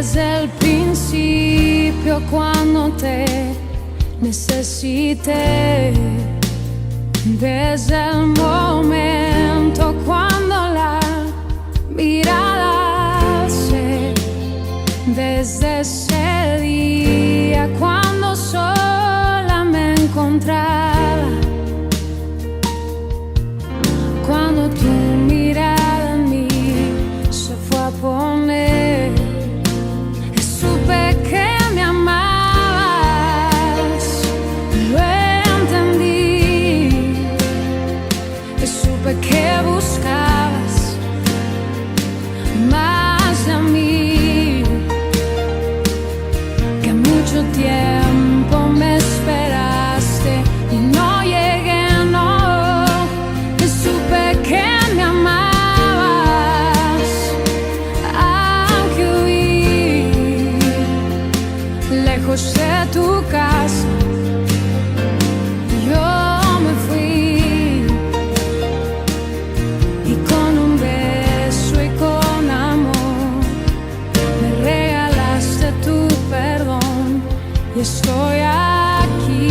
desde el principio cuando te necesité, desde el momento cuando la mirada se, desde ese día cuando sola me encontraba, cuando tu mirada en mí se fue a poner, supe que me amabas, lo entendí, supe que buscabas más de mí, que mucho tiempo me esperaste y no llegué, no, supe que me amabas, aunque huí lejos de tu casa, yo me fui, y con un beso y con amor me regalaste tu perdón, y estoy aquí.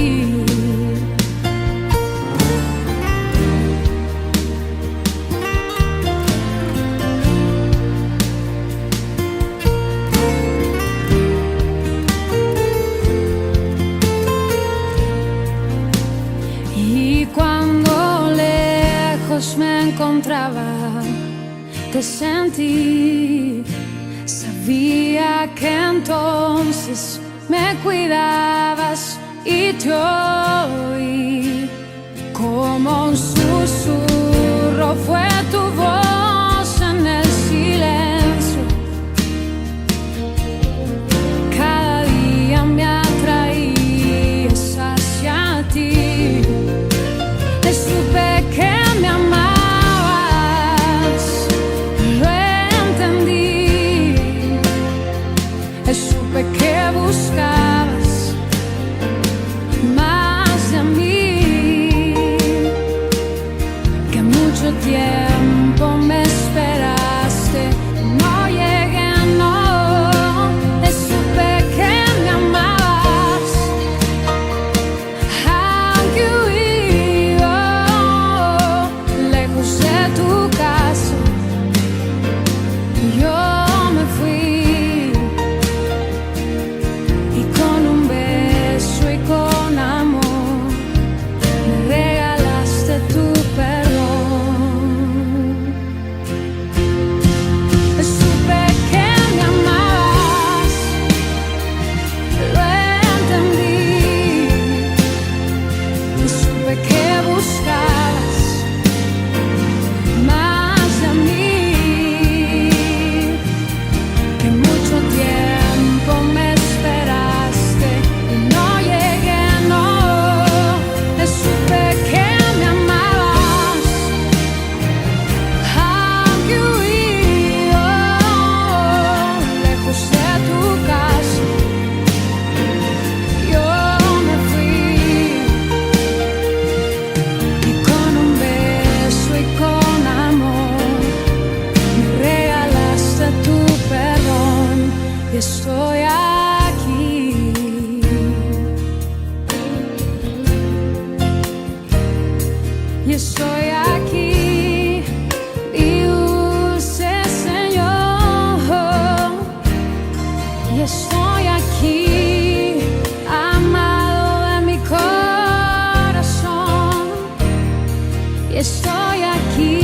Y cuando lejos me encontraba, te sentí, sabía que entonces me cuidabas y te oí, como un susurro fue tu voz en el silencio, cada día me atraías hacia ti, supe que me amabas, lo entendí, supe que buscabas más de mí, que mucho tiempo me esperaste, no llegué, no, supe que me amabas, aunque huí lejos de tu casa, yo me fui, y con un beso y con amor me regalaste tu perdón. Supe que me amabas, lo entendí, supe que buscabas más de mí, que mucho tiempo me esperaste y no llegué, no, supe que me amabas, aunque huí lejos de tu casa, yo me fui, y con un beso y con amor me regalaste tu perdón, y estoy aquí. Y estoy aquí, mi dulce Señor, y estoy aquí, amado de mi corazón, y estoy aquí.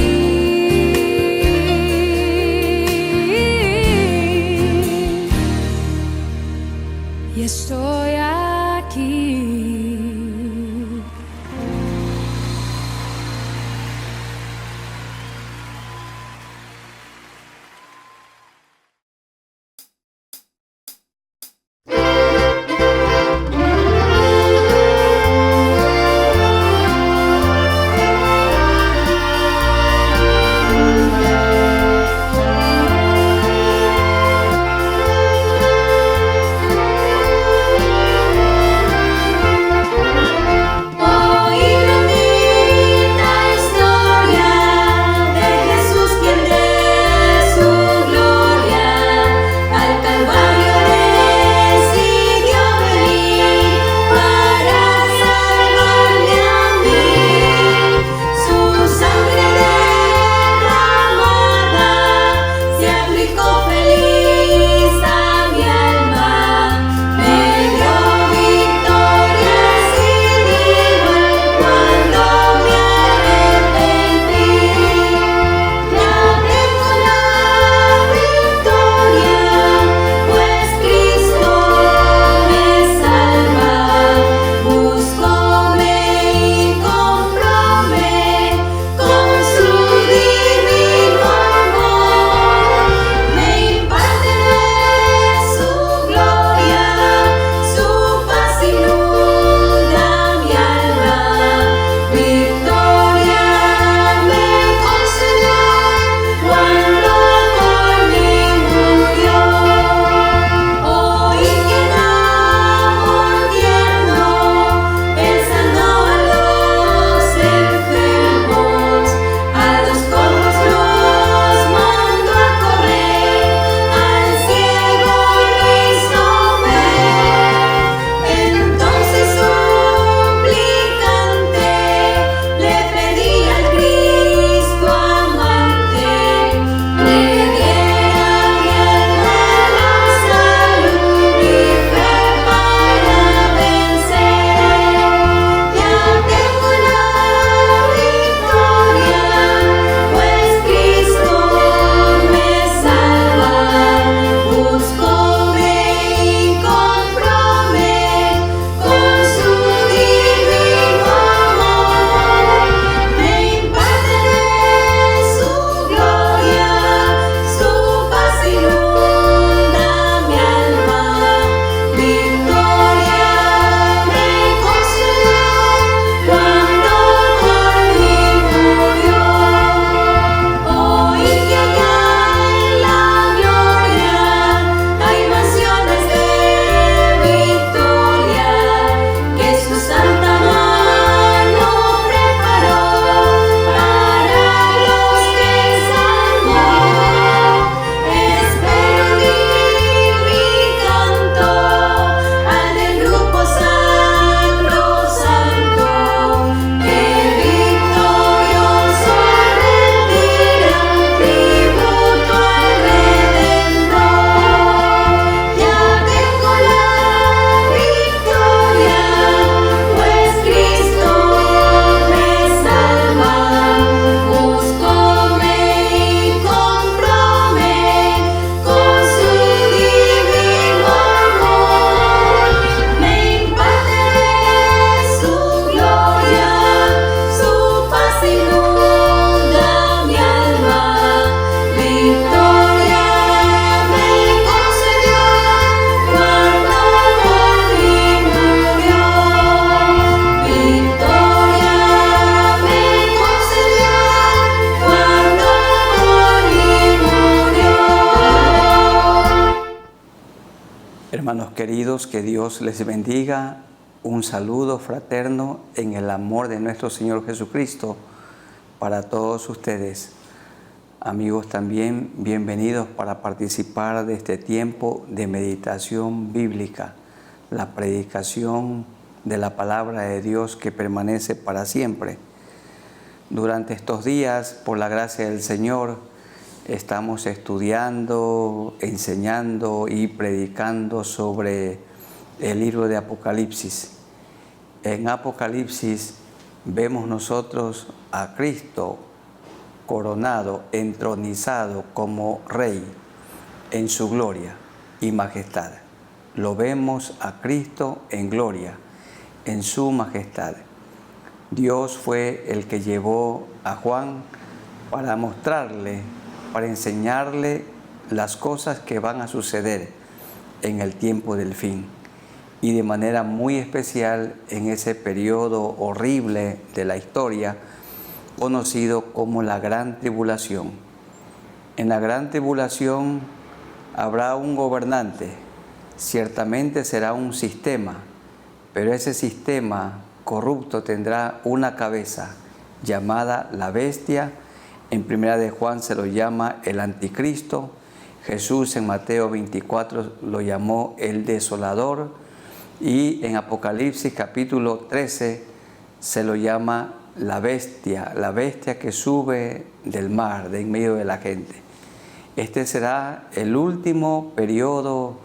Hermanos queridos, que Dios les bendiga. Un saludo fraterno en el amor de nuestro Señor Jesucristo para todos ustedes. Amigos también, bienvenidos para participar de este tiempo de meditación bíblica, la predicación de la palabra de Dios que permanece para siempre. Durante estos días, por la gracia del Señor, estamos estudiando, enseñando y predicando sobre el libro de Apocalipsis. En Apocalipsis vemos nosotros a Cristo coronado, entronizado como Rey en su gloria y majestad. Lo vemos a Cristo en gloria, en su majestad. Dios fue el que llevó a Juan para mostrarle, para enseñarle las cosas que van a suceder en el tiempo del fin y de manera muy especial en ese periodo horrible de la historia conocido como la Gran Tribulación. En la Gran Tribulación habrá un gobernante, ciertamente será un sistema, pero ese sistema corrupto tendrá una cabeza llamada la bestia. En Primera de Juan se lo llama el anticristo. Jesús en Mateo 24 lo llamó el desolador. Y en Apocalipsis capítulo 13 se lo llama la bestia que sube del mar, de en medio de la gente. Este será el último periodo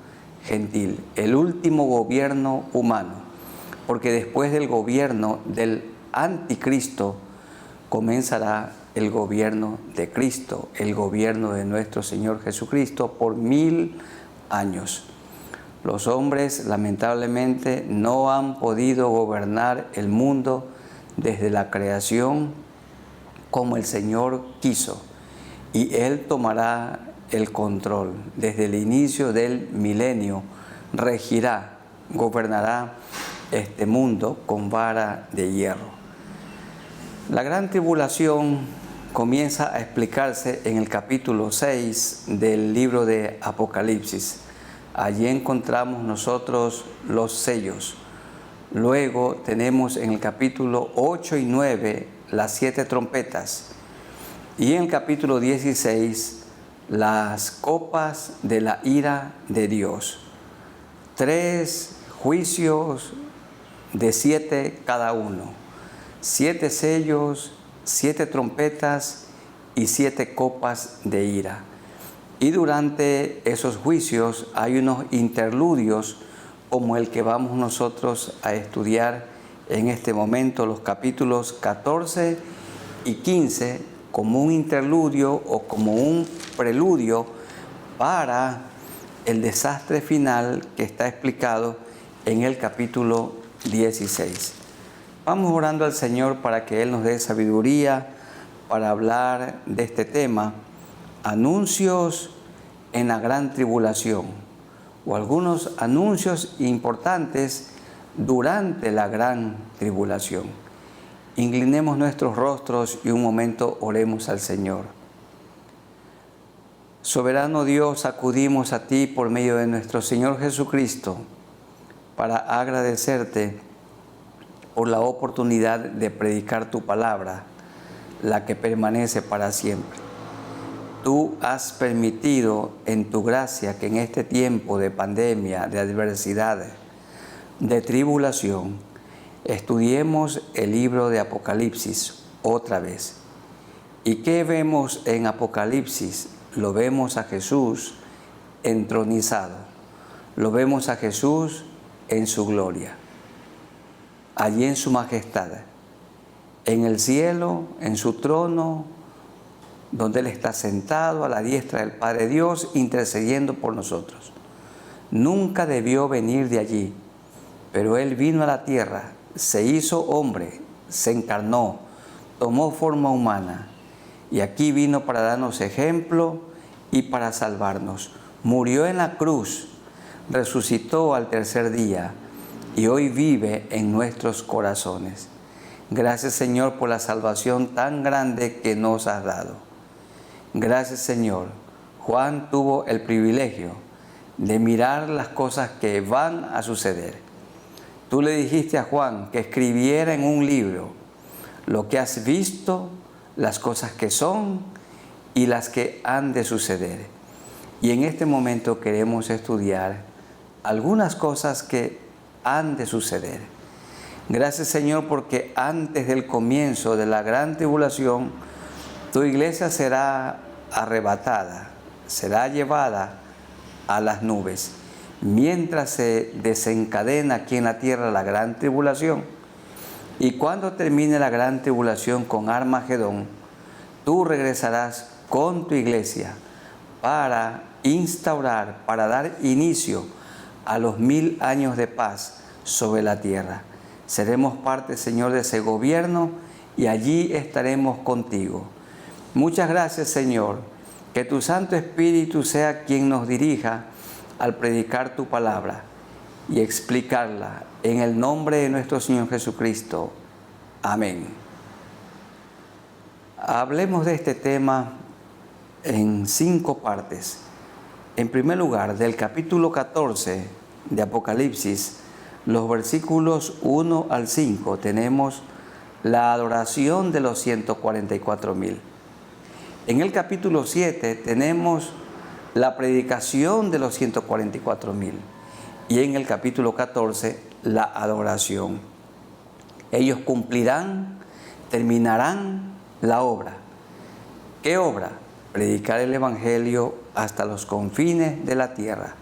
gentil, el último gobierno humano, porque después del gobierno del anticristo comenzará el gobierno de Cristo, el gobierno de nuestro Señor Jesucristo por 1000 años. Los hombres lamentablemente no han podido gobernar el mundo desde la creación como el Señor quiso, y Él tomará el control desde el inicio del milenio, regirá, gobernará este mundo con vara de hierro. La gran tribulación comienza a explicarse en el capítulo 6 del libro de Apocalipsis. Allí encontramos nosotros los sellos. Luego tenemos en el capítulo 8 y 9 las 7 trompetas. Y en el capítulo 16 las copas de la ira de Dios. 3 juicios de 7 cada uno. 7 sellos, 7 trompetas y 7 copas de ira. Y durante esos juicios hay unos interludios como el que vamos nosotros a estudiar en este momento, los capítulos 14 y 15, como un interludio o como un preludio para el desastre final que está explicado en el capítulo 16. Vamos orando al Señor para que Él nos dé sabiduría para hablar de este tema, anuncios en la gran tribulación, o algunos anuncios importantes durante la gran tribulación. Inclinemos nuestros rostros y un momento oremos al Señor. Soberano Dios, acudimos a ti por medio de nuestro Señor Jesucristo para agradecerte por la oportunidad de predicar tu palabra, la que permanece para siempre. Tú has permitido en tu gracia que en este tiempo de pandemia, de adversidad, de tribulación, estudiemos el libro de Apocalipsis otra vez. ¿Y qué vemos en Apocalipsis? Lo vemos a Jesús entronizado, lo vemos a Jesús en su gloria, allí en su majestad, en el cielo, en su trono, donde Él está sentado a la diestra del Padre Dios, intercediendo por nosotros. Nunca debió venir de allí, pero Él vino a la tierra, se hizo hombre, se encarnó, tomó forma humana, y aquí vino para darnos ejemplo y para salvarnos. Murió en la cruz, resucitó al tercer día, y hoy vive en nuestros corazones. Gracias, Señor, por la salvación tan grande que nos has dado. Gracias, Señor. Juan tuvo el privilegio de mirar las cosas que van a suceder. Tú le dijiste a Juan que escribiera en un libro lo que has visto, las cosas que son y las que han de suceder. Y en este momento queremos estudiar algunas cosas que han de suceder. Gracias, Señor, porque antes del comienzo de la gran tribulación, tu iglesia será arrebatada, será llevada a las nubes. Mientras se desencadena aquí en la tierra la gran tribulación, y cuando termine la gran tribulación con Armagedón, tú regresarás con tu iglesia para instaurar, para dar inicio a los 1000 años de paz sobre la tierra. Seremos parte, Señor, de ese gobierno y allí estaremos contigo. Muchas gracias, Señor, que tu Santo Espíritu sea quien nos dirija al predicar tu palabra y explicarla en el nombre de nuestro Señor Jesucristo. Amén. Hablemos de este tema en 5 partes. En primer lugar, del capítulo 14 de Apocalipsis, los versículos 1 al 5, tenemos la adoración de los 144,000. En el capítulo 7 tenemos la predicación de los 144,000. Y en el capítulo 14, la adoración. Ellos cumplirán, terminarán la obra. ¿Qué obra? Predicar el Evangelio hasta los confines de la tierra.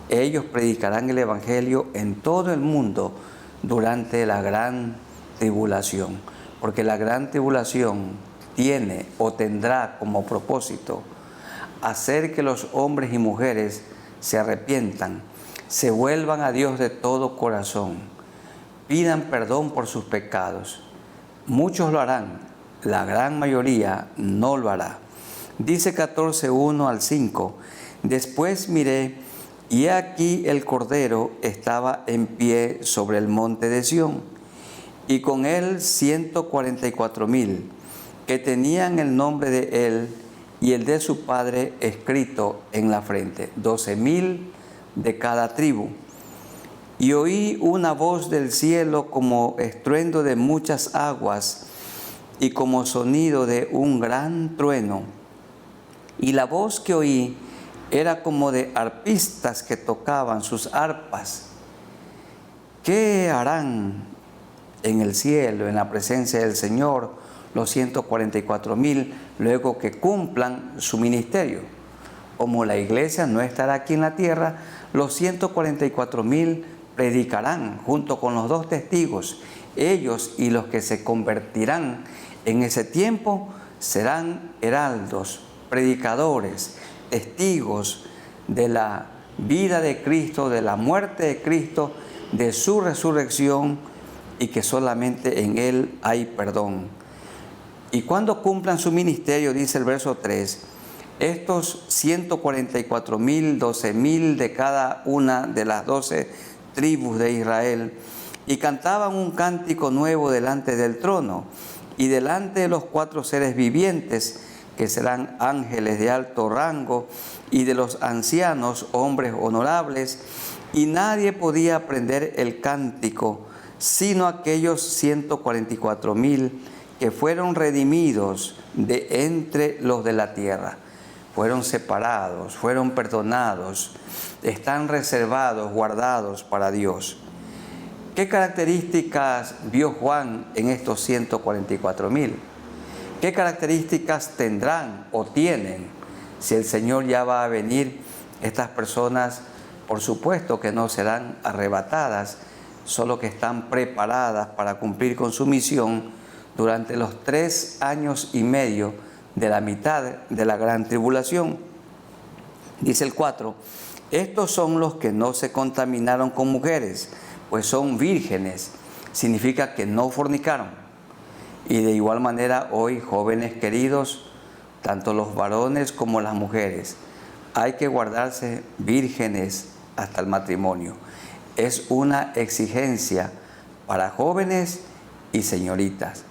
Ellos predicarán el Evangelio en todo el mundo durante la gran tribulación, porque la gran tribulación tiene o tendrá como propósito hacer que los hombres y mujeres se arrepientan, se vuelvan a Dios de todo corazón, pidan perdón por sus pecados. Muchos lo harán, la gran mayoría no lo hará. Dice 14:1 al 5, después miré y he aquí el Cordero estaba en pie sobre el monte de Sión, y con él 144,000 que tenían el nombre de él y el de su padre escrito en la frente, 12,000 de cada tribu. Y oí una voz del cielo como estruendo de muchas aguas y como sonido de un gran trueno. Y la voz que oí era como de arpistas que tocaban sus arpas. ¿Qué harán en el cielo, en la presencia del Señor, los 144,000 luego que cumplan su ministerio? Como la iglesia no estará aquí en la tierra, los 144,000 predicarán junto con los 2 testigos. Ellos y los que se convertirán en ese tiempo serán heraldos, predicadores, testigos de la vida de Cristo, de la muerte de Cristo, de su resurrección, y que solamente en Él hay perdón. Y cuando cumplan su ministerio, dice el verso 3, estos 144,000, 12,000 de cada una de las 12 tribus de Israel, y cantaban un cántico nuevo delante del trono y delante de los 4 seres vivientes, que serán ángeles de alto rango, y de los ancianos, hombres honorables, y nadie podía aprender el cántico, sino aquellos 144,000 que fueron redimidos de entre los de la tierra. Fueron separados, fueron perdonados, están reservados, guardados para Dios. ¿Qué características vio Juan en estos 144,000? ¿Qué características tendrán o tienen? Si el Señor ya va a venir, estas personas, por supuesto que no serán arrebatadas, solo que están preparadas para cumplir con su misión durante los 3 años y medio de la mitad de la gran tribulación. Dice el 4, estos son los que no se contaminaron con mujeres, pues son vírgenes, significa que no fornicaron. Y de igual manera hoy, jóvenes queridos, tanto los varones como las mujeres, hay que guardarse vírgenes hasta el matrimonio. Es una exigencia para jóvenes y señoritas,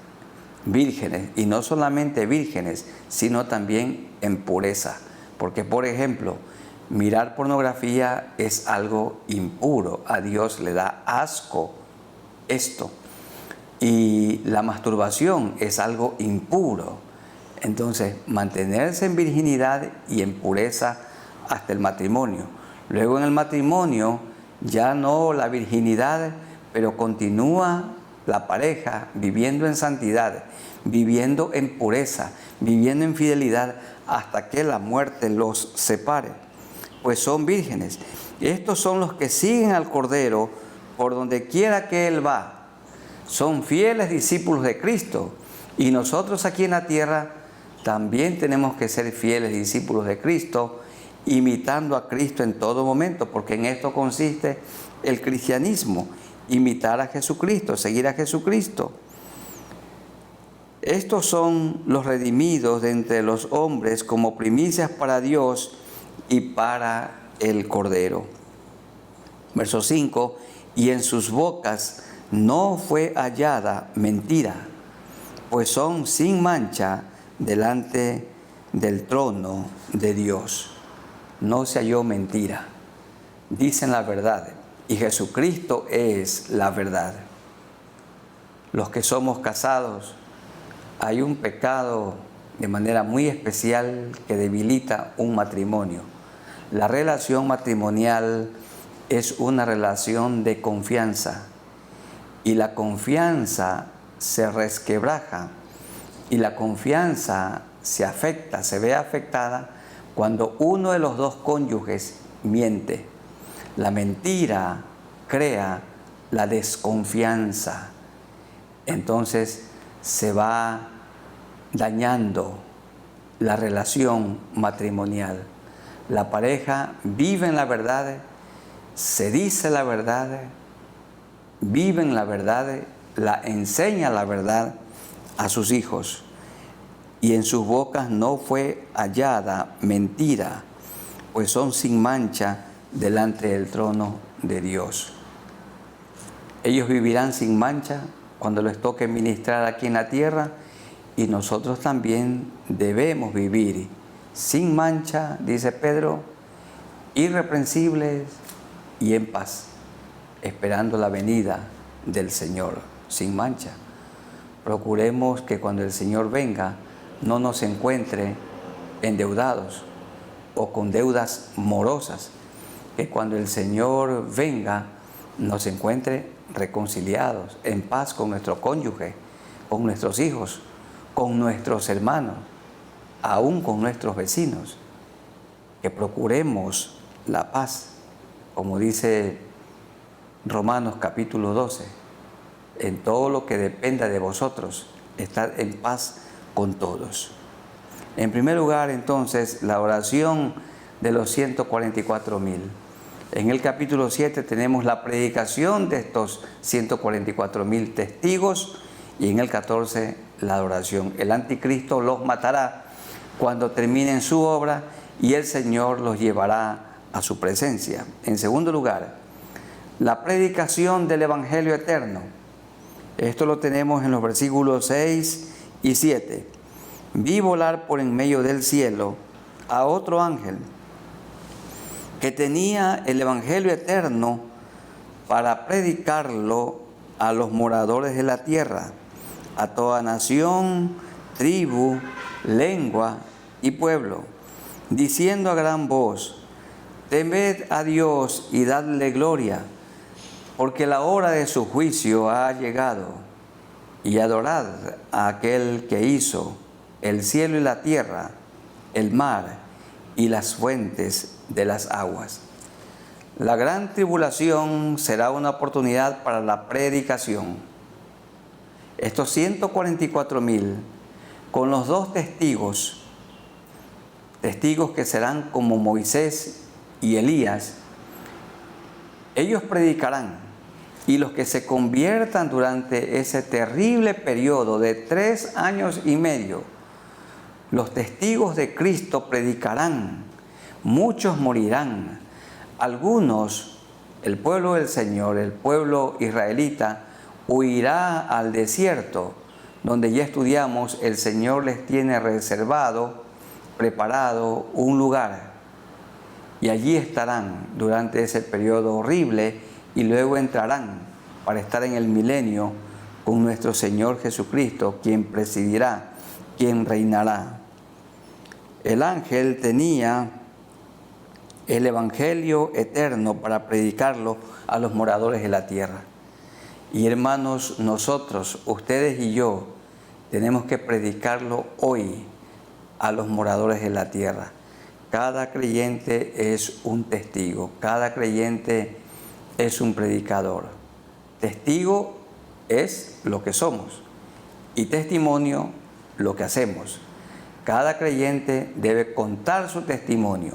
vírgenes, y no solamente vírgenes, sino también en pureza. Porque, por ejemplo, Mirar pornografía es algo impuro. A Dios le da asco esto. Y la masturbación es algo impuro. Entonces, mantenerse en virginidad y en pureza hasta el matrimonio. Luego en el matrimonio, ya no la virginidad, pero continúa la pareja viviendo en santidad, viviendo en pureza, viviendo en fidelidad hasta que la muerte los separe. Pues son vírgenes. Estos son los que siguen al Cordero por donde quiera que Él va. Son fieles discípulos de Cristo. Y nosotros aquí en la tierra también tenemos que ser fieles discípulos de Cristo, imitando a Cristo en todo momento, porque en esto consiste el cristianismo, imitar a Jesucristo, seguir a Jesucristo. Estos son los redimidos de entre los hombres como primicias para Dios y para el Cordero. Verso 5, y en sus bocas no fue hallada mentira, pues son sin mancha delante del trono de Dios. No se halló mentira, dicen la verdad, y Jesucristo es la verdad. Los que somos casados, hay un pecado de manera muy especial que debilita un matrimonio. La relación matrimonial es una relación de confianza, y la confianza se resquebraja, y la confianza se afecta, se ve afectada cuando uno de los dos cónyuges miente. La mentira crea la desconfianza. Entonces se va dañando la relación matrimonial. La pareja vive en la verdad, se dice la verdad, vive en la verdad, la enseña la verdad a sus hijos. Y en sus bocas no fue hallada mentira, pues son sin mancha delante del trono de Dios. Ellos vivirán sin mancha cuando les toque ministrar aquí en la tierra, y nosotros también debemos vivir sin mancha, dice Pedro, irreprensibles y en paz, esperando la venida del Señor, sin mancha. Procuremos que cuando el Señor venga no nos encuentre endeudados o con deudas morosas, que cuando el Señor venga nos encuentre reconciliados, en paz con nuestro cónyuge, con nuestros hijos, con nuestros hermanos, aún con nuestros vecinos. Que procuremos la paz, como dice Romanos capítulo 12, en todo lo que dependa de vosotros, estad en paz con todos. En primer lugar, entonces, la oración de los 144,000. En el capítulo 7 tenemos la predicación de estos 144,000 testigos, y en el 14 la adoración. El anticristo los matará cuando terminen su obra, y el Señor los llevará a su presencia. En segundo lugar, la predicación del Evangelio eterno. Esto lo tenemos en los versículos 6 y 7. Vi volar por en medio del cielo a otro ángel que tenía el Evangelio eterno para predicarlo a los moradores de la tierra, a toda nación, tribu, lengua y pueblo, diciendo a gran voz: temed a Dios y dadle gloria, porque la hora de su juicio ha llegado, y adorad a aquel que hizo el cielo y la tierra, el mar y las fuentes de las aguas. La gran tribulación será una oportunidad para la predicación. Estos 144,000, con los dos testigos que serán como Moisés y Elías, ellos predicarán, y los que se conviertan durante ese terrible periodo de 3 años y medio, los testigos de Cristo predicarán. Muchos morirán. Algunos, el pueblo del Señor, el pueblo israelita, huirá al desierto, donde ya estudiamos, el Señor les tiene reservado, preparado un lugar. y allí estarán durante ese periodo horrible y luego entrarán para estar en el milenio con nuestro Señor Jesucristo, quien presidirá, quien reinará. El ángel tenía el Evangelio eterno para predicarlo a los moradores de la tierra. Y hermanos, nosotros, ustedes y yo, tenemos que predicarlo hoy a los moradores de la tierra. Cada creyente es un testigo, cada creyente es un predicador. Testigo es lo que somos y testimonio lo que hacemos. Cada creyente debe contar su testimonio,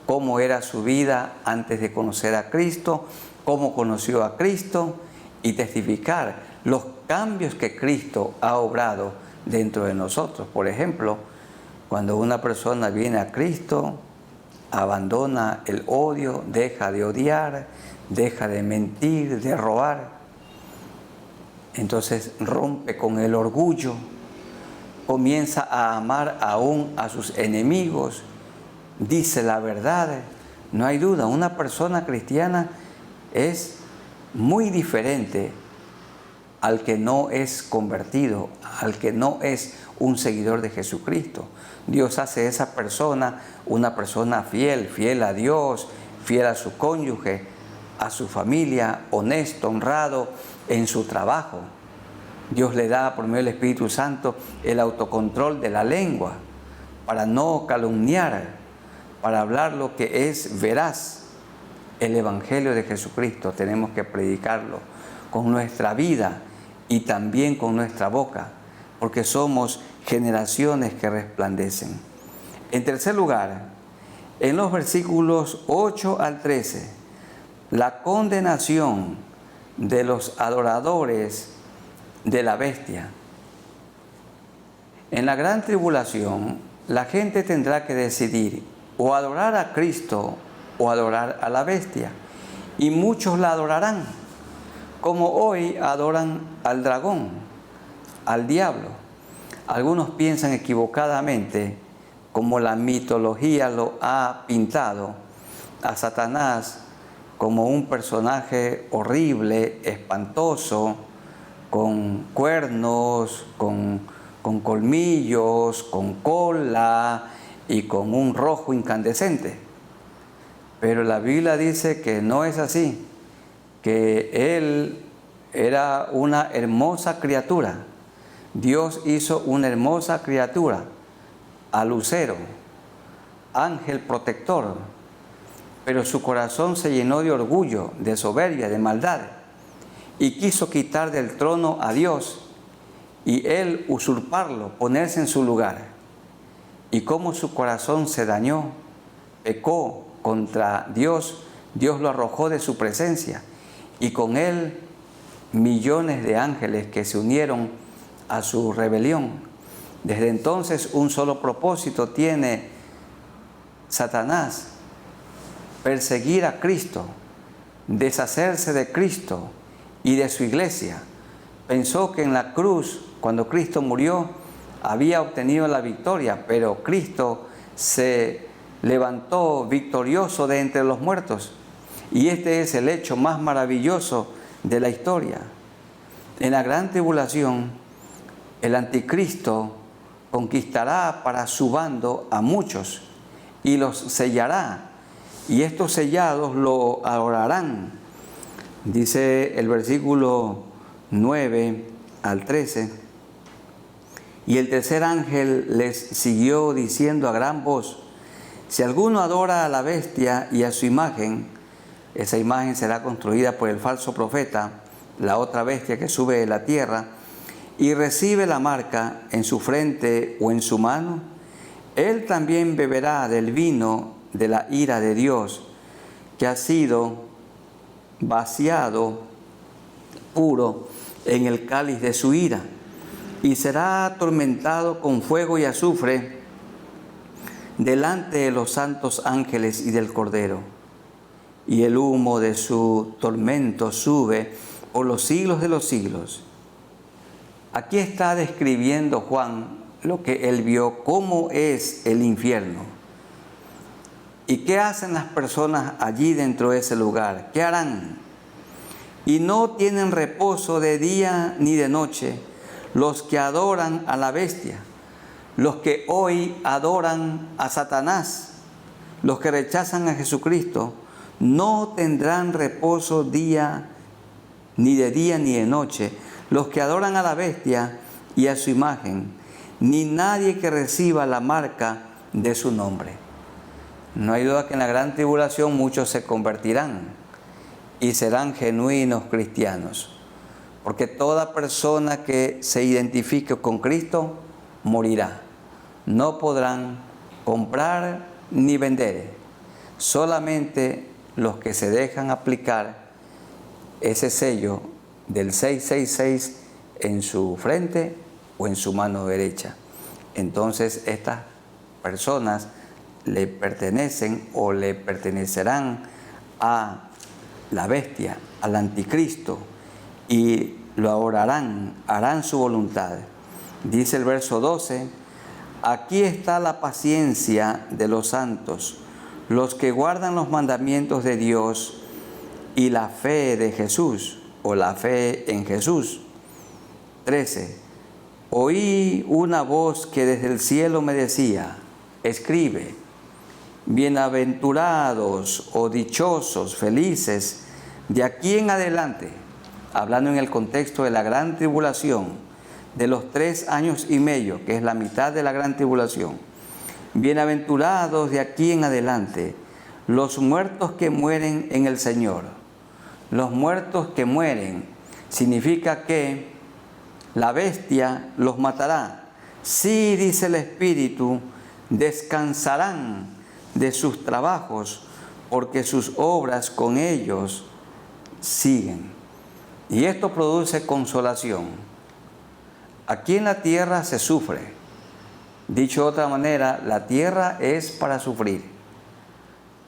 cómo era su vida antes de conocer a Cristo, cómo conoció a Cristo y testificar los cambios que Cristo ha obrado dentro de nosotros. Por ejemplo, cuando una persona viene a Cristo, abandona el odio, deja de odiar, deja de mentir, de robar. Entonces rompe con el orgullo, comienza a amar aún a sus enemigos, dice la verdad. No hay duda, una persona cristiana es muy diferente al que no es convertido, al que no es un seguidor de Jesucristo. Dios hace de esa persona una persona fiel, fiel a Dios, fiel a su cónyuge, a su familia, honesto, honrado en su trabajo. Dios le da por medio del Espíritu Santo el autocontrol de la lengua para no calumniar, para hablar lo que es veraz. El Evangelio de Jesucristo tenemos que predicarlo con nuestra vida y también con nuestra boca, porque somos generaciones que resplandecen. En tercer lugar, en los versículos 8 al 13, la condenación de los adoradores de la bestia. En la gran tribulación, la gente tendrá que decidir o adorar a Cristo o adorar a la bestia, y muchos la adorarán, como hoy adoran al dragón, al diablo. Algunos piensan equivocadamente, como la mitología lo ha pintado, a Satanás como un personaje horrible, espantoso, con cuernos, con colmillos, con cola y con un rojo incandescente. Pero la Biblia dice que no es así, que él era una hermosa criatura. Dios hizo una hermosa criatura, a lucero, ángel protector, pero su corazón se llenó de orgullo, de soberbia, de maldad, y quiso quitar del trono a Dios y él usurparlo, ponerse en su lugar. Y como su corazón se dañó, pecó contra Dios, Dios lo arrojó de su presencia, y con él millones de ángeles que se unieron a su rebelión. Desde entonces un solo propósito tiene Satanás: perseguir a Cristo, deshacerse de Cristo y de su iglesia. Pensó que en la cruz, cuando Cristo murió, había obtenido la victoria, pero Cristo se levantó victorioso de entre los muertos. Y este es el hecho más maravilloso de la historia. En la gran tribulación, el anticristo conquistará para su bando a muchos y los sellará, y estos sellados lo adorarán. Dice el versículo 9 al 13: y el tercer ángel les siguió diciendo a gran voz: si alguno adora a la bestia y a su imagen, esa imagen será construida por el falso profeta, la otra bestia que sube de la tierra, y recibe la marca en su frente o en su mano, él también beberá del vino de la ira de Dios, que ha sido vaciado puro en el cáliz de su ira, y será atormentado con fuego y azufre delante de los santos ángeles y del Cordero. Y el humo de su tormento sube por los siglos de los siglos. Aquí está describiendo Juan lo que él vio, cómo es el infierno. ¿Y qué hacen las personas allí dentro de ese lugar? ¿Qué harán? Y no tienen reposo de día ni de noche los que adoran a la bestia, los que hoy adoran a Satanás, los que rechazan a Jesucristo, no tendrán reposo día ni de noche, los que adoran a la bestia y a su imagen, ni nadie que reciba la marca de su nombre. No hay duda que en la gran tribulación muchos se convertirán y serán genuinos cristianos, porque toda persona que se identifique con Cristo morirá. No podrán comprar ni vender, solamente los que se dejan aplicar ese sello del 666 en su frente o en su mano derecha. Entonces estas personas le pertenecen o le pertenecerán a la bestia, al anticristo, y lo adorarán, harán su voluntad. Dice el verso 12, aquí está la paciencia de los santos, los que guardan los mandamientos de Dios y la fe de Jesús, o la fe en Jesús. 13. Oí una voz que desde el cielo me decía, escribe, bienaventurados o dichosos, felices, de aquí en adelante, hablando en el contexto de la gran tribulación, de los 3 años y medio, que es la mitad de la gran tribulación. Bienaventurados de aquí en adelante, los muertos que mueren en el Señor. Los muertos que mueren significa que la bestia los matará. Sí, dice el Espíritu, descansarán de sus trabajos, porque sus obras con ellos siguen. Y esto produce consolación. Aquí en la tierra se sufre. Dicho de otra manera, la tierra es para sufrir.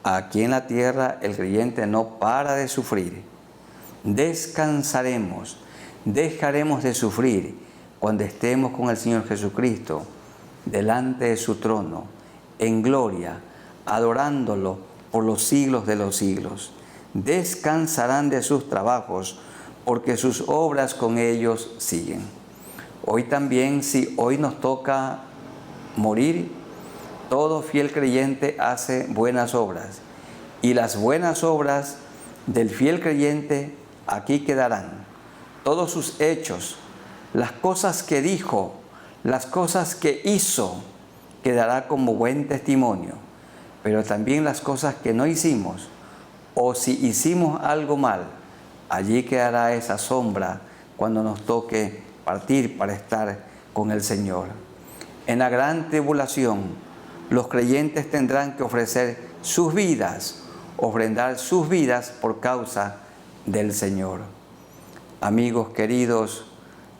Aquí en la tierra el creyente no para de sufrir. Descansaremos, dejaremos de sufrir cuando estemos con el Señor Jesucristo delante de su trono, en gloria, adorándolo por los siglos de los siglos. Descansarán de sus trabajos, porque sus obras con ellos siguen. Hoy también, si hoy nos toca morir, todo fiel creyente hace buenas obras. Y las buenas obras del fiel creyente aquí quedarán. Todos sus hechos, las cosas que dijo, las cosas que hizo, quedará como buen testimonio. Pero también las cosas que no hicimos, o si hicimos algo mal, allí quedará esa sombra cuando nos toque partir para estar con el Señor. En la gran tribulación, los creyentes tendrán que ofrecer sus vidas, ofrendar sus vidas por causa del Señor. Amigos queridos,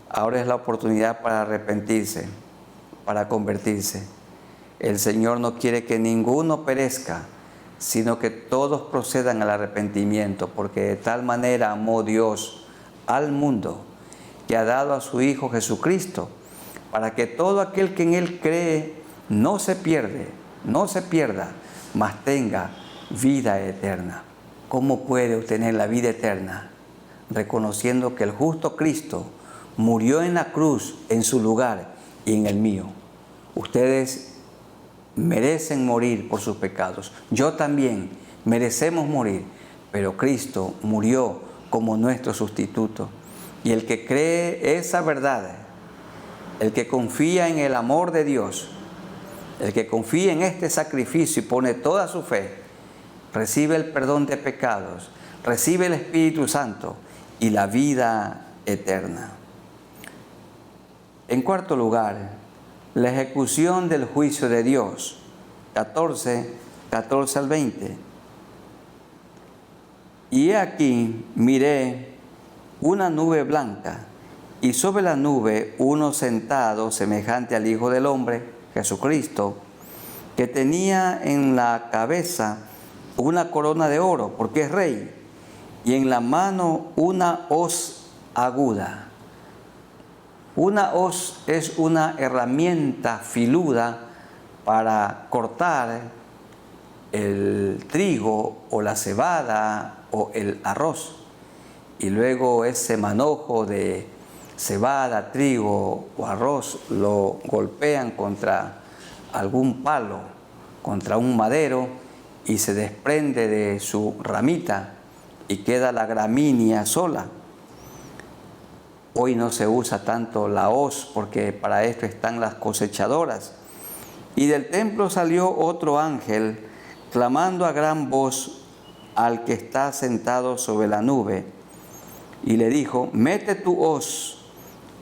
ahora es la oportunidad para arrepentirse, para convertirse. El Señor no quiere que ninguno perezca, sino que todos procedan al arrepentimiento, porque de tal manera amó Dios al mundo, que ha dado a su Hijo Jesucristo, para que todo aquel que en Él cree no se pierda, mas tenga vida eterna. ¿Cómo puede obtener la vida eterna? Reconociendo que el justo Cristo murió en la cruz en su lugar y en el mío. Ustedes merecen morir por sus pecados. Yo también merecemos morir, pero Cristo murió como nuestro sustituto. Y el que cree esa verdad, el que confía en el amor de Dios, el que confía en este sacrificio y pone toda su fe, recibe el perdón de pecados, recibe el Espíritu Santo y la vida eterna. En cuarto lugar, la ejecución del juicio de Dios, 14 al 20. Y he aquí, miré una nube blanca, y sobre la nube uno sentado semejante al Hijo del Hombre, Jesucristo, que tenía en la cabeza una corona de oro, porque es rey, y en la mano una hoz aguda. Una hoz es una herramienta filuda para cortar el trigo o la cebada o el arroz. Y luego ese manojo de cebada, trigo o arroz lo golpean contra algún palo, contra un madero, y se desprende de su ramita y queda la gramínea sola. Hoy no se usa tanto la hoz porque para esto están las cosechadoras. Y del templo salió otro ángel clamando a gran voz al que está sentado sobre la nube y le dijo: mete tu hoz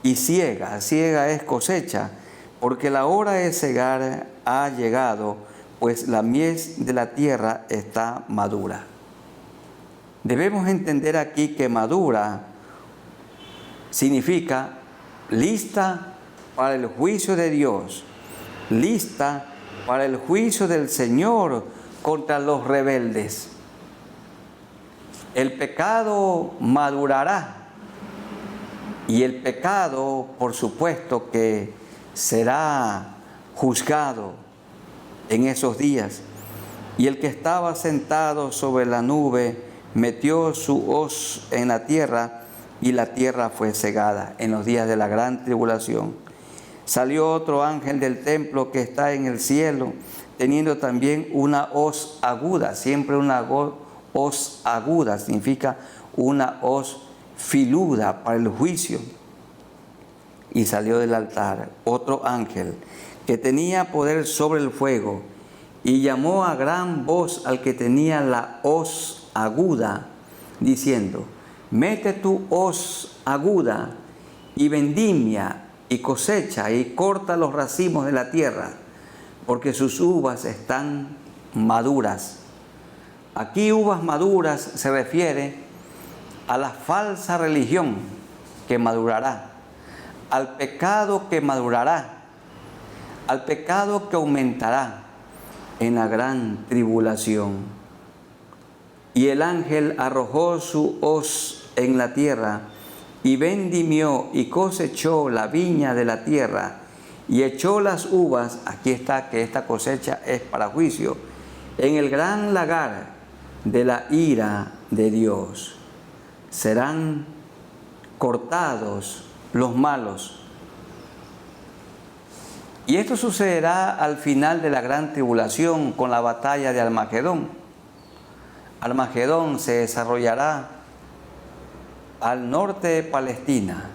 y ciega es cosecha, porque la hora de cegar ha llegado, pues la mies de la tierra está madura. Debemos entender aquí que madura significa lista para el juicio de Dios, lista para el juicio del Señor contra los rebeldes. El pecado madurará y el pecado, por supuesto, que será juzgado en esos días. Y el que estaba sentado sobre la nube metió su hoz en la tierra y la tierra fue cegada en los días de la gran tribulación. Salió otro ángel del templo que está en el cielo, teniendo también una hoz aguda. Siempre una hoz aguda significa una hoz filuda para el juicio. Y salió del altar otro ángel que tenía poder sobre el fuego y llamó a gran voz al que tenía la hoz aguda, diciendo: mete tu hoz aguda y vendimia y cosecha y corta los racimos de la tierra, porque sus uvas están maduras. Aquí uvas maduras se refiere a la falsa religión que madurará, al pecado que madurará, al pecado que aumentará en la gran tribulación. Y el ángel arrojó su hoz en la tierra y vendimió y cosechó la viña de la tierra y echó las uvas, aquí está que esta cosecha es para juicio, en el gran lagar de la ira de Dios. Serán cortados los malos. Y esto sucederá al final de la gran tribulación con la batalla de Armagedón. Armagedón se desarrollará al norte de Palestina,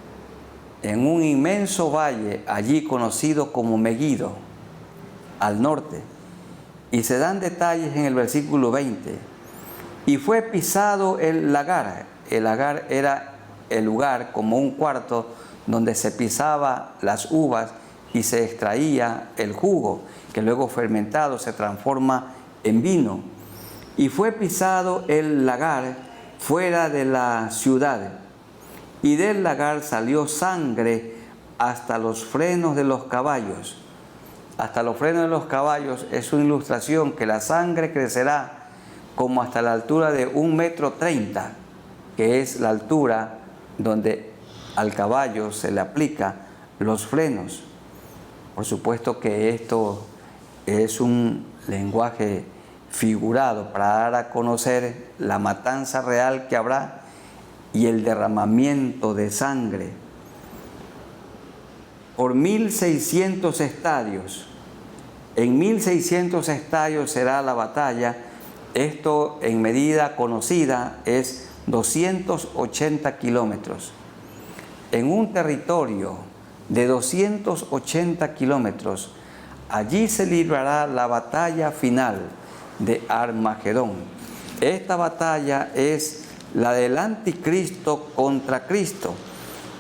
en un inmenso valle allí conocido como Meguido, al norte. Y se dan detalles en el versículo 20. Y fue pisado el lagar. El lagar era el lugar como un cuarto donde se pisaba las uvas y se extraía el jugo, que luego fermentado se transforma en vino. Y fue pisado el lagar fuera de la ciudad, y del lagar salió sangre hasta los frenos de los caballos. Hasta los frenos de los caballos es una ilustración que la sangre crecerá como hasta la altura de 1,30 m, que es la altura donde al caballo se le aplica los frenos. Por supuesto que esto es un lenguaje figurado para dar a conocer la matanza real que habrá y el derramamiento de sangre. Por 1.600 estadios, en 1.600 estadios será la batalla. Esto en medida conocida es 280 kilómetros. En un territorio de 280 kilómetros, allí se librará la batalla final de Armagedón. Esta batalla es la del anticristo contra Cristo.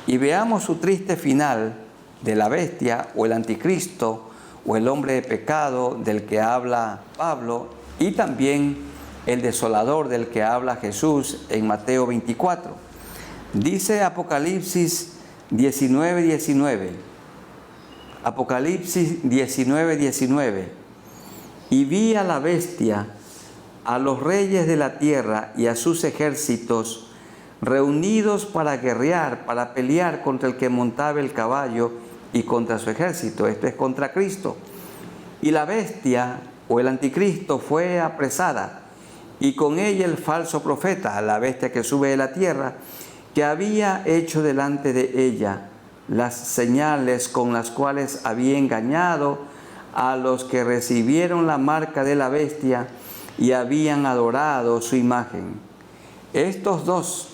Y veamos su triste final de la bestia o el anticristo o el hombre de pecado del que habla Pablo, y también el desolador del que habla Jesús en Mateo 24. Dice Apocalipsis 19:19. Apocalipsis 19:19. Y vi a la bestia, a los reyes de la tierra y a sus ejércitos reunidos para guerrear, para pelear contra el que montaba el caballo y contra su ejército. Esto es contra Cristo. Y la bestia o el anticristo fue apresada, y con ella el falso profeta, la bestia que sube de la tierra, que había hecho delante de ella las señales con las cuales había engañado a los que recibieron la marca de la bestia y habían adorado su imagen. Estos dos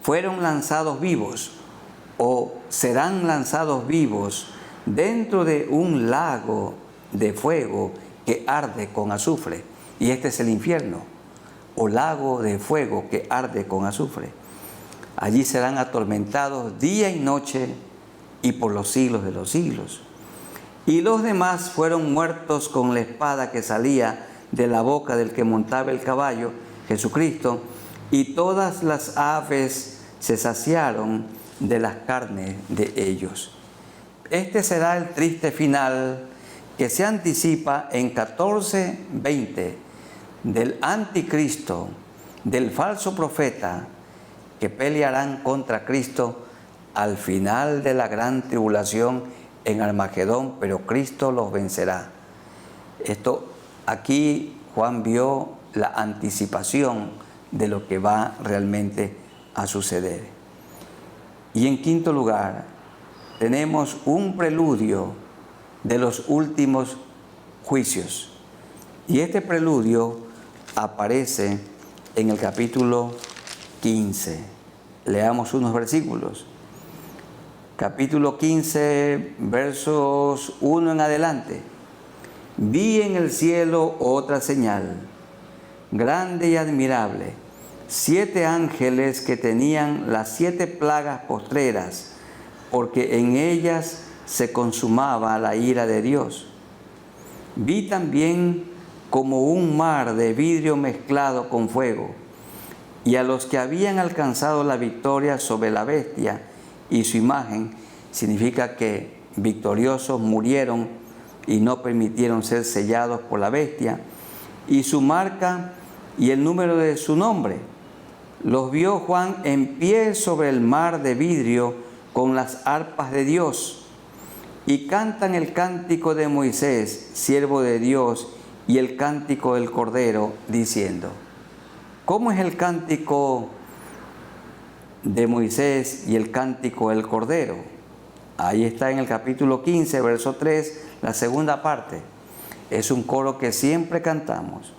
fueron lanzados vivos, o serán lanzados vivos, dentro de un lago de fuego que arde con azufre. Y este es el infierno, o lago de fuego que arde con azufre. Allí serán atormentados día y noche y por los siglos de los siglos. Y los demás fueron muertos con la espada que salía de la boca del que montaba el caballo, Jesucristo, y todas las aves se saciaron de las carnes de ellos. Este será el triste final que se anticipa en 14:20 del anticristo, del falso profeta, que pelearán contra Cristo al final de la gran tribulación en Armagedón, pero Cristo los vencerá. Aquí Juan vio la anticipación de lo que va realmente a suceder. Y en quinto lugar, tenemos un preludio de los últimos juicios. Y este preludio aparece en el capítulo 15. Leamos unos versículos. Capítulo 15, versos 1 en adelante. Vi en el cielo otra señal, grande y admirable, 7 ángeles que tenían las 7 plagas postreras, porque en ellas se consumaba la ira de Dios. Vi también como un mar de vidrio mezclado con fuego, y a los que habían alcanzado la victoria sobre la bestia y su imagen, significa que victoriosos murieron y no permitieron ser sellados por la bestia, y su marca y el número de su nombre. Los vio Juan en pie sobre el mar de vidrio con las arpas de Dios, y cantan el cántico de Moisés, siervo de Dios, y el cántico del Cordero, diciendo. ¿Cómo es el cántico de Moisés y el cántico del Cordero? Ahí está en el capítulo 15, verso 3, la segunda parte. Es un coro que siempre cantamos.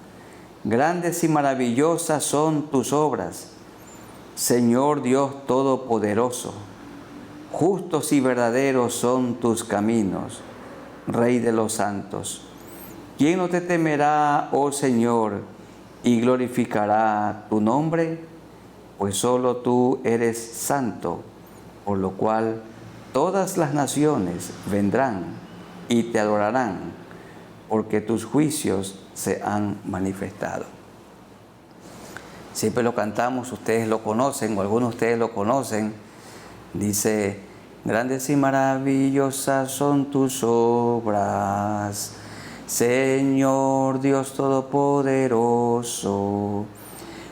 Grandes y maravillosas son tus obras, Señor Dios Todopoderoso. Justos y verdaderos son tus caminos, Rey de los santos. ¿Quién no te temerá, oh Señor, y glorificará tu nombre? Pues solo tú eres santo, por lo cual todas las naciones vendrán y te adorarán, porque tus juicios se han manifestado. Siempre lo cantamos, ustedes lo conocen, o algunos de ustedes lo conocen. Dice, grandes y maravillosas son tus obras, Señor Dios Todopoderoso.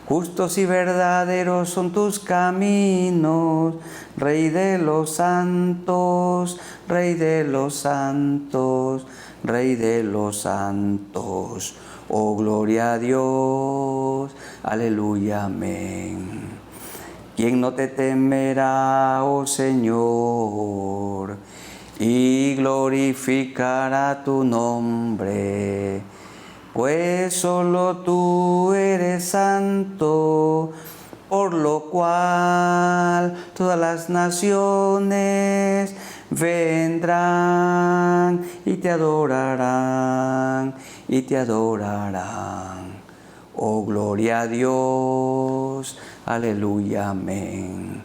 Justos y verdaderos son tus caminos, Rey de los santos, Rey de los santos, Rey de los santos. Oh, gloria a Dios, aleluya, amén. ¿Quién no te temerá, oh Señor, y glorificará tu nombre? Pues solo tú eres santo, por lo cual todas las naciones vendrán y te adorarán, y te adorarán. Oh, gloria a Dios, aleluya, amén.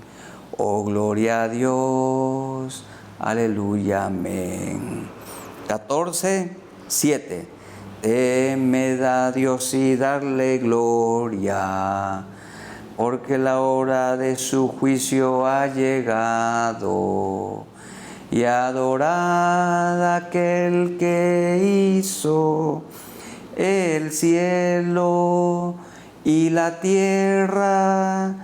Oh, gloria a Dios, aleluya, amén. 14:7. Temed a Dios y darle gloria, porque la hora de su juicio ha llegado. Y adorad a aquel que hizo el cielo y la tierra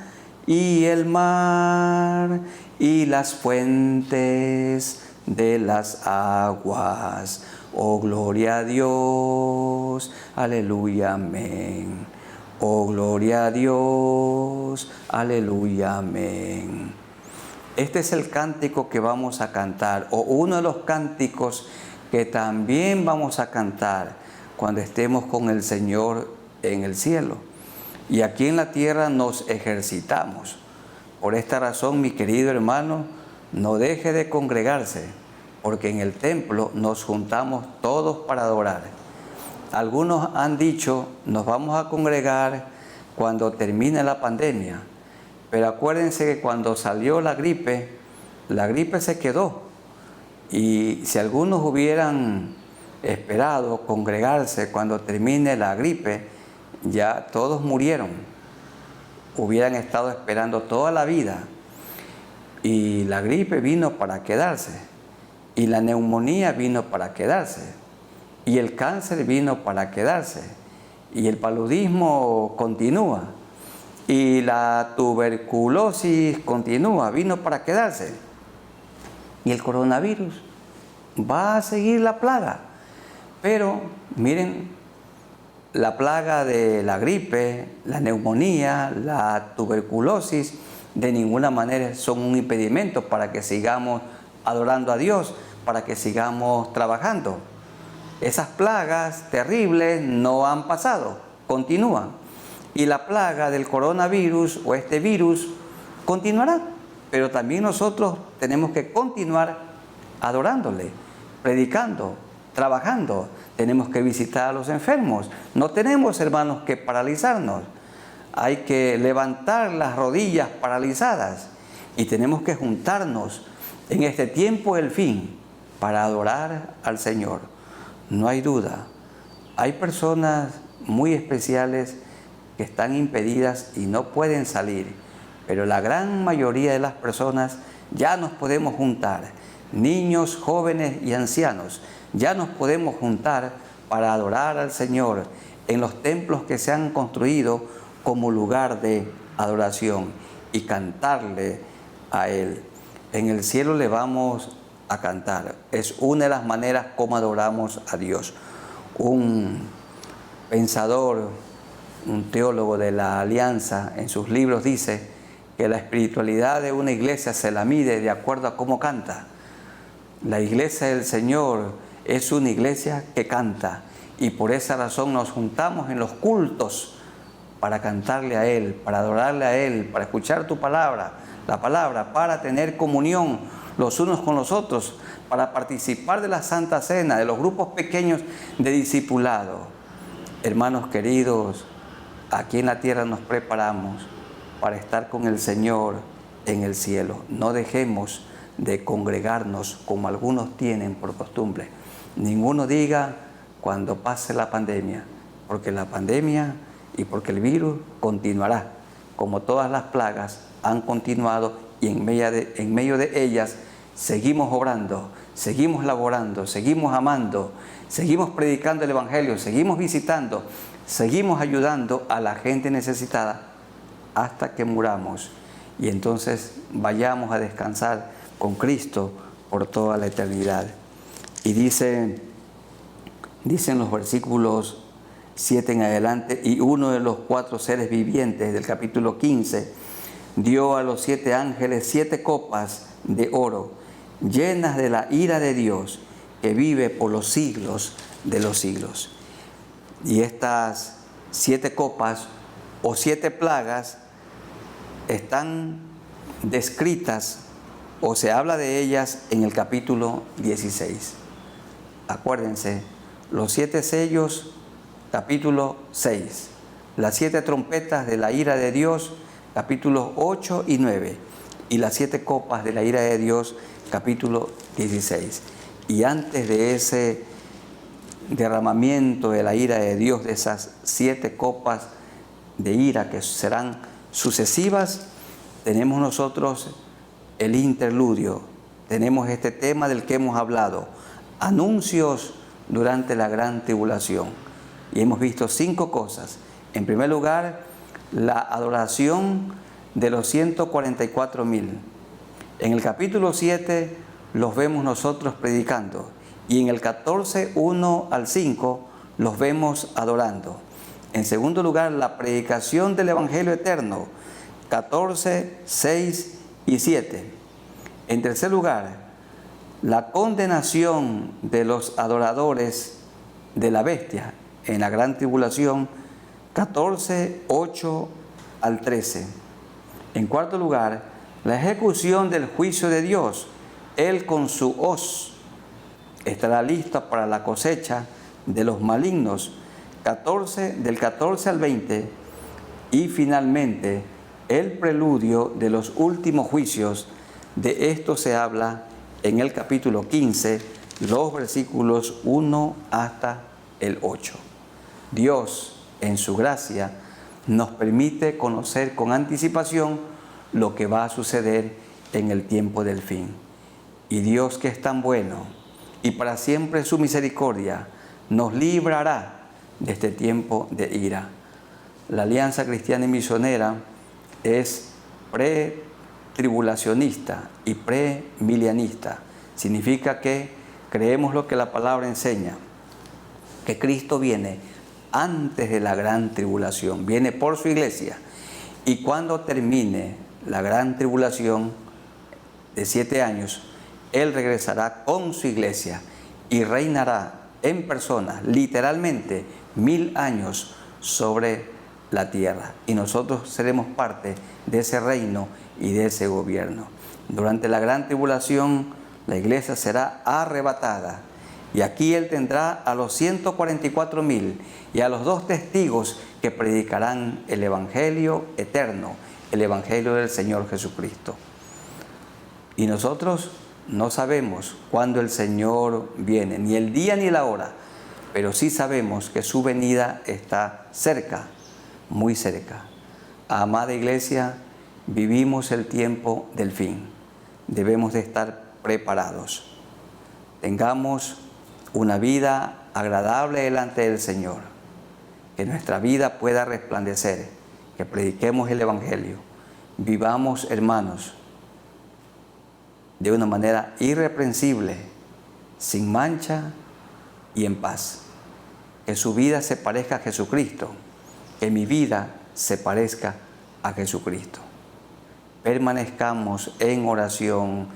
y el mar y las fuentes de las aguas. Oh, gloria a Dios, aleluya, amén. Oh, gloria a Dios, aleluya, amén. Este es el cántico que vamos a cantar, o uno de los cánticos que también vamos a cantar cuando estemos con el Señor en el cielo. Y aquí en la tierra nos ejercitamos. Por esta razón, mi querido hermano, no deje de congregarse, porque en el templo nos juntamos todos para adorar. Algunos han dicho, nos vamos a congregar cuando termine la pandemia. Pero acuérdense que cuando salió la gripe se quedó. Y si algunos hubieran esperado congregarse cuando termine la gripe, ya todos murieron. Hubieran estado esperando toda la vida. Y la gripe vino para quedarse. Y la neumonía vino para quedarse. Y el cáncer vino para quedarse. Y el paludismo continúa. Y la tuberculosis continúa, vino para quedarse. Y el coronavirus va a seguir la plaga. Pero miren, la plaga de la gripe, la neumonía, la tuberculosis, de ninguna manera son un impedimento para que sigamos adorando a Dios, para que sigamos trabajando. Esas plagas terribles no han pasado, continúan. Y la plaga del coronavirus o este virus continuará. Pero también nosotros tenemos que continuar adorándole, predicando, trabajando. Tenemos que visitar a los enfermos. No tenemos, hermanos, que paralizarnos. Hay que levantar las rodillas paralizadas. Y tenemos que juntarnos en este tiempo del fin para adorar al Señor. No hay duda. Hay personas muy especiales que están impedidas y no pueden salir, pero la gran mayoría de las personas ya nos podemos juntar, niños, jóvenes y ancianos, ya nos podemos juntar para adorar al Señor en los templos que se han construido como lugar de adoración y cantarle a Él. En el cielo le vamos a cantar, es una de las maneras como adoramos a Dios. Un pensador, un teólogo de la Alianza, en sus libros dice que la espiritualidad de una iglesia se la mide de acuerdo a cómo canta. La iglesia del Señor es una iglesia que canta y por esa razón nos juntamos en los cultos para cantarle a Él, para adorarle a Él, para escuchar tu palabra, la palabra, para tener comunión los unos con los otros, para participar de la Santa Cena, de los grupos pequeños de discipulado. Hermanos queridos, aquí en la tierra nos preparamos para estar con el Señor en el cielo. No dejemos de congregarnos como algunos tienen por costumbre. Ninguno diga cuando pase la pandemia, porque la pandemia y porque el virus continuará, como todas las plagas han continuado y en medio de ellas seguimos obrando, seguimos laborando, seguimos amando, seguimos predicando el Evangelio, seguimos visitando, seguimos ayudando a la gente necesitada hasta que muramos y entonces vayamos a descansar con Cristo por toda la eternidad. Y dicen los versículos 7 en adelante, y uno de los 4 seres vivientes del capítulo 15 dio a los 7 ángeles 7 copas de oro, llenas de la ira de Dios, que vive por los siglos de los siglos. Y estas 7 copas o 7 plagas están descritas o se habla de ellas en el capítulo 16. Acuérdense, los 7 sellos, capítulo 6. Las 7 trompetas de la ira de Dios, capítulos 8 y 9. Y las 7 copas de la ira de Dios, capítulo 16. Y antes de ese derramamiento de la ira de Dios, de esas 7 copas de ira que serán sucesivas, tenemos nosotros el interludio, tenemos este tema del que hemos hablado, anuncios durante la gran tribulación. Y hemos visto 5 cosas. En primer lugar, la adoración de los 144.000. En el capítulo 7 los vemos nosotros predicando. Y en el 14, 1 al 5, los vemos adorando. En segundo lugar, la predicación del Evangelio eterno, 14, 6 y 7. En tercer lugar, la condenación de los adoradores de la bestia en la gran tribulación, 14, 8 al 13. En cuarto lugar, la ejecución del juicio de Dios. Él con su hoz estará listo para la cosecha de los malignos, del 14 al 20. Y finalmente, el preludio de los últimos juicios. De esto se habla en el capítulo 15, los versículos 1 hasta el 8. Dios, en su gracia, nos permite conocer con anticipación lo que va a suceder en el tiempo del fin. Y Dios, que es tan bueno y para siempre su misericordia, nos librará de este tiempo de ira. La Alianza Cristiana y Misionera es pre-tribulacionista y premilianista. Significa que creemos lo que la palabra enseña, que Cristo viene antes de la gran tribulación, viene por su iglesia, y cuando termine la gran tribulación de 7 años, Él regresará con su iglesia y reinará en persona, literalmente, 1000 años sobre la tierra. Y nosotros seremos parte de ese reino y de ese gobierno. Durante la gran tribulación, la iglesia será arrebatada. Y aquí Él tendrá a los 144,000 y a los 2 testigos que predicarán el Evangelio eterno, el Evangelio del Señor Jesucristo. Y nosotros no sabemos cuándo el Señor viene, ni el día ni la hora, pero sí sabemos que su venida está cerca, muy cerca. Amada iglesia, vivimos el tiempo del fin. Debemos de estar preparados. Tengamos una vida agradable delante del Señor. Que nuestra vida pueda resplandecer. Que prediquemos el Evangelio. Vivamos, hermanos, de una manera irreprensible, sin mancha y en paz. Que su vida se parezca a Jesucristo. Que mi vida se parezca a Jesucristo. Permanezcamos en oración,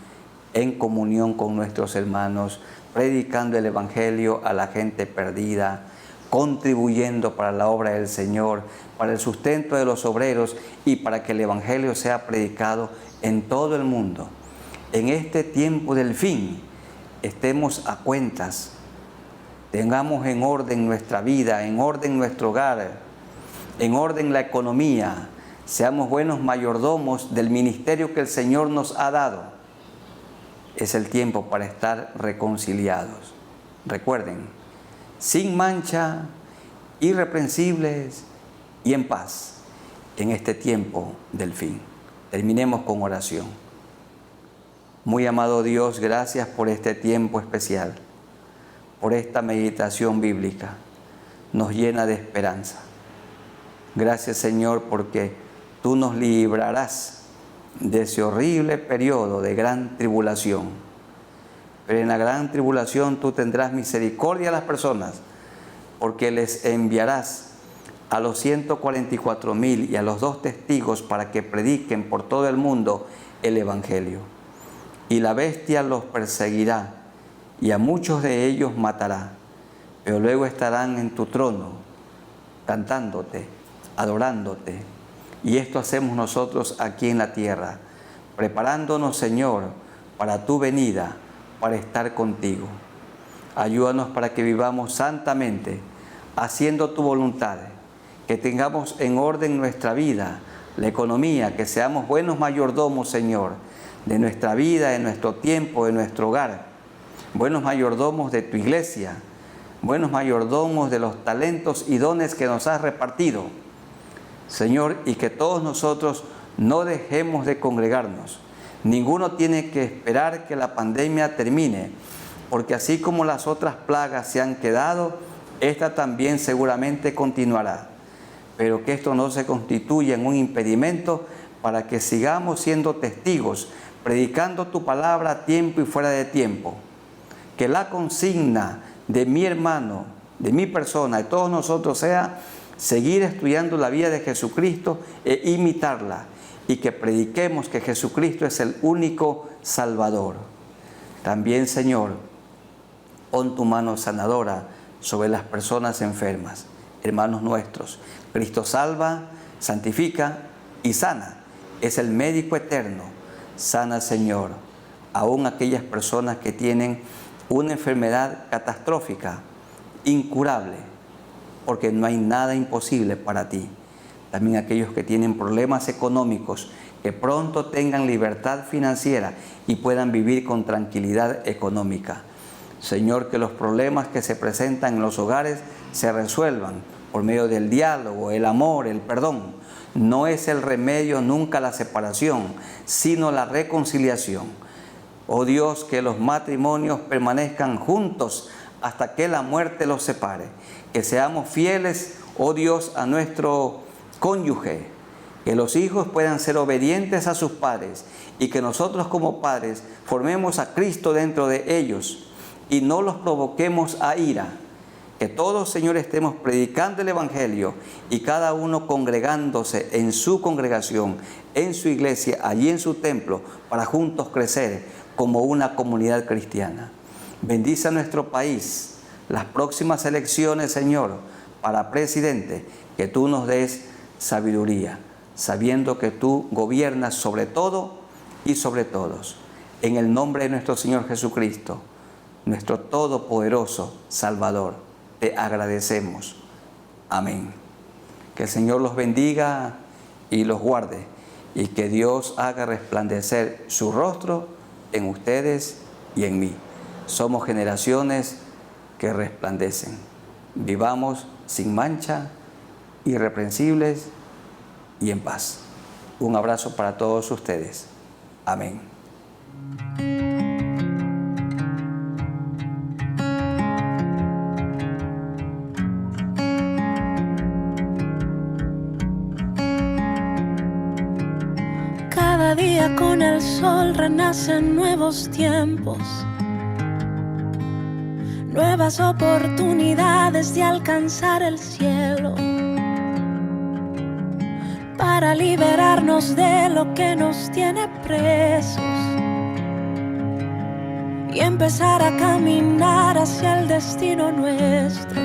en comunión con nuestros hermanos, predicando el Evangelio a la gente perdida, contribuyendo para la obra del Señor, para el sustento de los obreros y para que el Evangelio sea predicado en todo el mundo. En este tiempo del fin, estemos a cuentas, tengamos en orden nuestra vida, en orden nuestro hogar, en orden la economía, seamos buenos mayordomos del ministerio que el Señor nos ha dado. Es el tiempo para estar reconciliados. Recuerden, sin mancha, irreprensibles y en paz en este tiempo del fin. Terminemos con oración. Muy amado Dios, gracias por este tiempo especial, por esta meditación bíblica. Nos llena de esperanza. Gracias, Señor, porque tú nos librarás de ese horrible periodo de gran tribulación. Pero en la gran tribulación tú tendrás misericordia a las personas, porque les enviarás a los 144,000 y a los 2 testigos para que prediquen por todo el mundo el Evangelio. Y la bestia los perseguirá y a muchos de ellos matará, pero luego estarán en tu trono, cantándote, adorándote. Y esto hacemos nosotros aquí en la tierra, preparándonos, Señor, para tu venida, para estar contigo. Ayúdanos para que vivamos santamente, haciendo tu voluntad, que tengamos en orden nuestra vida, la economía, que seamos buenos mayordomos, Señor, de nuestra vida, de nuestro tiempo, de nuestro hogar, buenos mayordomos de tu iglesia, buenos mayordomos de los talentos y dones que nos has repartido, Señor, y que todos nosotros no dejemos de congregarnos. Ninguno tiene que esperar que la pandemia termine, porque así como las otras plagas se han quedado, esta también seguramente continuará. Pero que esto no se constituya en un impedimento para que sigamos siendo testigos, predicando tu palabra a tiempo y fuera de tiempo. que la consigna de mi hermano, de mi persona, de todos nosotros sea seguir estudiando la vida de Jesucristo e imitarla, y que prediquemos que Jesucristo es el único Salvador. También, Señor, pon tu mano sanadora sobre las personas enfermas, hermanos nuestros. Cristo salva, santifica y sana. Es el médico eterno. Sana, Señor, aún aquellas personas que tienen una enfermedad catastrófica, incurable, porque no hay nada imposible para ti. También aquellos que tienen problemas económicos, que pronto tengan libertad financiera y puedan vivir con tranquilidad económica. Señor, que los problemas que se presentan en los hogares se resuelvan por medio del diálogo, el amor, el perdón. No es el remedio nunca la separación, sino la reconciliación. Oh Dios, que los matrimonios permanezcan juntos hasta que la muerte los separe. Que seamos fieles, oh Dios, a nuestro cónyuge. Que los hijos puedan ser obedientes a sus padres y que nosotros como padres formemos a Cristo dentro de ellos y no los provoquemos a ira. Que todos, Señor, estemos predicando el Evangelio y cada uno congregándose en su congregación, en su iglesia, allí en su templo, para juntos crecer como una comunidad cristiana. Bendice a nuestro país, las próximas elecciones, Señor, para presidente, que tú nos des sabiduría, sabiendo que tú gobiernas sobre todo y sobre todos. En el nombre de nuestro Señor Jesucristo, nuestro todopoderoso Salvador, te agradecemos. Amén. Que el Señor los bendiga y los guarde, y que Dios haga resplandecer su rostro en ustedes y en mí. Somos generaciones que resplandecen. Vivamos sin mancha, irreprensibles y en paz. Un abrazo para todos ustedes. Amén. Cada día con el sol renacen nuevos tiempos, nuevas oportunidades de alcanzar el cielo, para liberarnos de lo que nos tiene presos y empezar a caminar hacia el destino nuestro.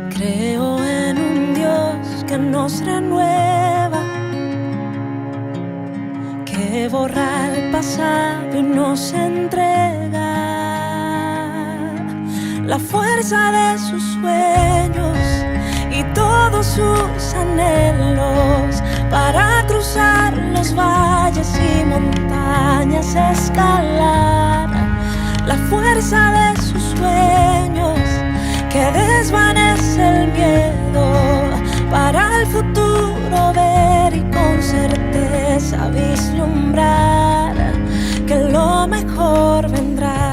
Creo en un Dios que nos renueva, que borra el pasado y nos entrega la fuerza de sus sueños y todos sus anhelos, para cruzar los valles y montañas, escalar la fuerza de sus sueños, que desvanece el miedo, para el futuro ver y con certeza vislumbrar que lo mejor vendrá.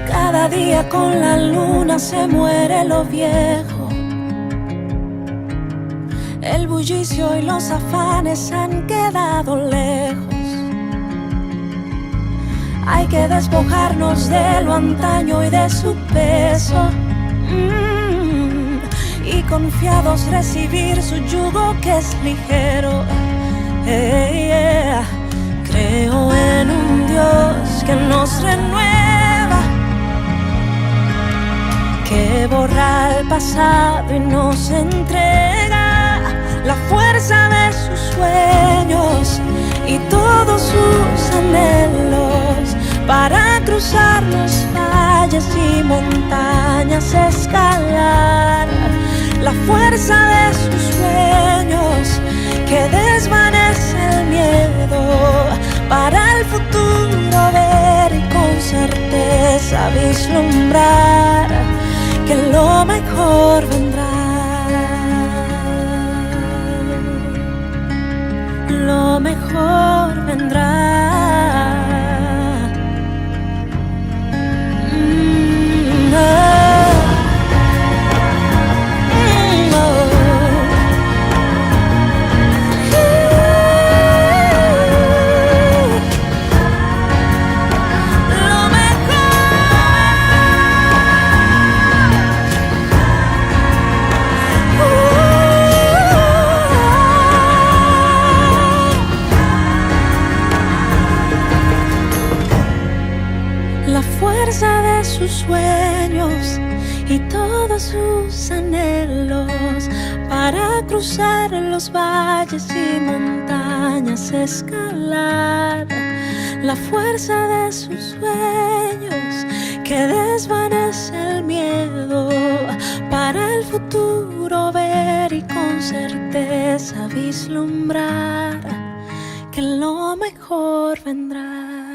Cada día con la luna se muere lo viejo, el bullicio y los afanes han quedado lejos. Hay que despojarnos de lo antaño y de su peso, y confiados recibir su yugo que es ligero. Creo en un Dios que nos renueva, que borra el pasado y nos entrega la fuerza de sus sueños y todos sus anhelos, para cruzar los valles y montañas, escalar la fuerza de sus sueños, que desvanece el miedo, para el futuro ver y con certeza vislumbrar que lo mejor vendrá. Lo mejor vendrá. Oh. fuerza de sus sueños y todos sus anhelos, para cruzar los valles y montañas, escalar la fuerza de sus sueños que desvanece el miedo, para el futuro ver y con certeza vislumbrar que lo mejor vendrá.